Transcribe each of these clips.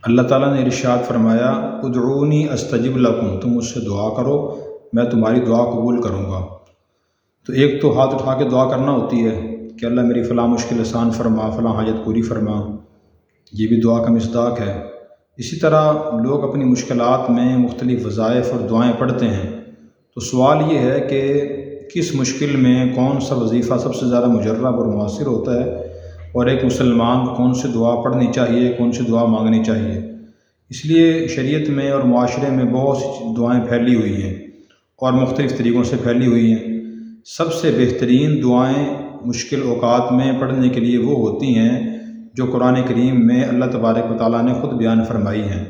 اللہ تعالیٰ نے ارشاد فرمایا ادعونی استجب لکم، تم مجھ سے دعا کرو میں تمہاری دعا قبول کروں گا۔ تو ایک تو ہاتھ اٹھا کے دعا کرنا ہوتی ہے کہ اللہ میری فلاں مشکل آسان فرما، فلاں حاجت پوری فرما، یہ بھی دعا کا مصداق ہے۔ اسی طرح لوگ اپنی مشکلات میں مختلف وظائف اور دعائیں پڑھتے ہیں، تو سوال یہ ہے کہ کس مشکل میں کون سا وظیفہ سب سے زیادہ مجرب اور مؤثر ہوتا ہے، اور ایک مسلمان کو کون سی دعا پڑھنی چاہیے، کون سی دعا مانگنی چاہیے۔ اس لیے شریعت میں اور معاشرے میں بہت سی دعائیں پھیلی ہوئی ہیں اور مختلف طریقوں سے پھیلی ہوئی ہیں۔ سب سے بہترین دعائیں مشکل اوقات میں پڑھنے کے لیے وہ ہوتی ہیں جو قرآن کریم میں اللہ تبارک و تعالیٰ نے خود بیان فرمائی ہیں۔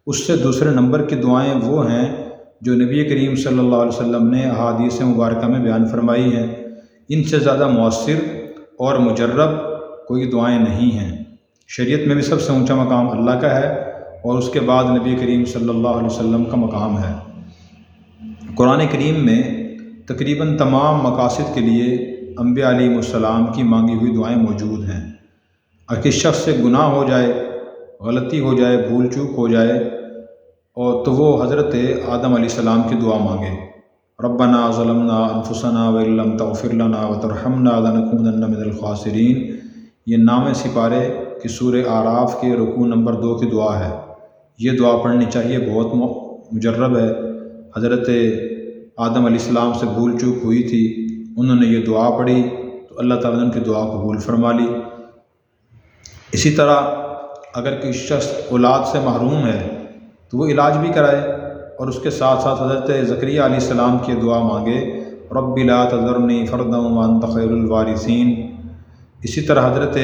اس سے دوسرے نمبر کی دعائیں وہ ہیں جو نبی کریم صلی اللہ علیہ وسلم نے احادیث مبارکہ میں بیان فرمائی ہیں۔ ان سے زیادہ مؤثر اور مجرب کوئی دعائیں نہیں ہیں۔ شریعت میں بھی سب سے اونچا مقام اللہ کا ہے اور اس کے بعد نبی کریم صلی اللہ علیہ وسلم کا مقام ہے۔ قرآن کریم میں تقریباً تمام مقاصد کے لیے انبیاء علیہ السلام کی مانگی ہوئی دعائیں موجود ہیں۔ اگر کسی شخص سے گناہ ہو جائے، غلطی ہو جائے، بھول چوک ہو جائے، اور تو وہ حضرت آدم علیہ السلام کی دعا مانگے، ربنا ظلمنا انفسنا وان لم تغفر لنا وترحمنا لنکونن من الخاسرین۔ یہ نام سپارے کی سورہ اعراف کے رکوع نمبر 2 کی دعا ہے۔ یہ دعا پڑھنی چاہیے، بہت مجرب ہے۔ حضرت آدم علیہ السلام سے بھول چوک ہوئی تھی، انہوں نے یہ دعا پڑھی تو اللہ تعالیٰ نے ان کی دعا قبول فرما لی۔ اسی طرح اگر کوئی شخص اولاد سے محروم ہے تو وہ علاج بھی کرائے اور اس کے ساتھ ساتھ حضرت زکریا علیہ السلام کی دعا مانگے، رب لا تذرنی فردا وانت خیر الوارثین۔ اسی طرح حضرت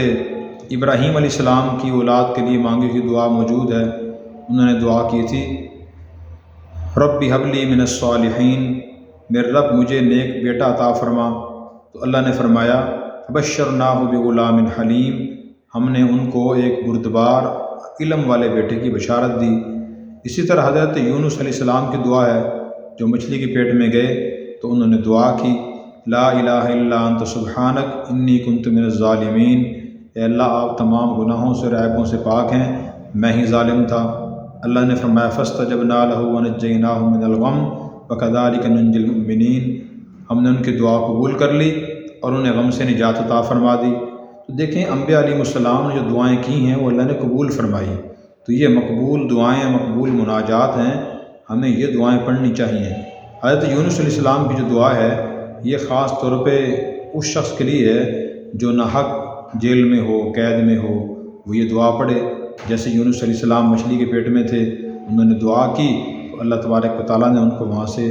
ابراہیم علیہ السلام کی اولاد کے لیے مانگی ہوئی دعا موجود ہے۔ انہوں نے دعا کی تھی رب هب لی من الصالحین، میرے رب مجھے نیک بیٹا عطا فرما۔ تو اللہ نے فرمایا بشرناہ بغلام حلیم، ہم نے ان کو ایک بردبار علم والے بیٹے کی بشارت دی۔ اسی طرح حضرت یونس علیہ السلام کی دعا ہے، جو مچھلی کے پیٹ میں گئے تو انہوں نے دعا کی لا الہ الا انت سبحانک انی کنت من الظالمین، اے اللہ آپ تمام گناہوں سے اور عیبوں سے پاک ہیں، میں ہی ظالم تھا۔ اللہ نے فرمایا فاستجبنا لہ ونجیناہ من الغم وکذالک ننجی المؤمنین، ہم نے ان کی دعا قبول کر لی اور انہیں غم سے نجات عطا فرما دی۔ تو دیکھیں انبیاء علیہ السلام نے جو دعائیں کی ہیں وہ اللہ نے قبول فرمائی، تو یہ مقبول دعائیں، مقبول مناجات ہیں، ہمیں یہ دعائیں پڑھنی چاہیے۔ حضرت یونس علیہ السلام کی جو دعا ہے یہ خاص طور پہ اس شخص کے لیے ہے جو ناحق جیل میں ہو، قید میں ہو، وہ یہ دعا پڑھے۔ جیسے یونس علیہ السلام مچھلی کے پیٹ میں تھے، انہوں نے دعا کی تو اللہ تبارک و تعالیٰ نے ان کو وہاں سے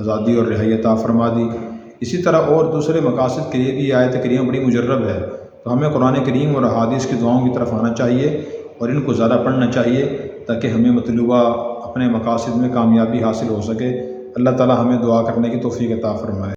آزادی اور رہائی عطا فرما دی۔ اسی طرح اور دوسرے مقاصد کے لیے بھی آیت کریمہ بڑی مجرب ہے، تو ہمیں قرآن کریم اور احادیث کی دعاؤں کی طرف آنا چاہیے اور ان کو زیادہ پڑھنا چاہیے تاکہ ہمیں مطلوبہ اپنے مقاصد میں کامیابی حاصل ہو سکے۔ اللہ تعالیٰ ہمیں دعا کرنے کی توفیق عطا فرمائے۔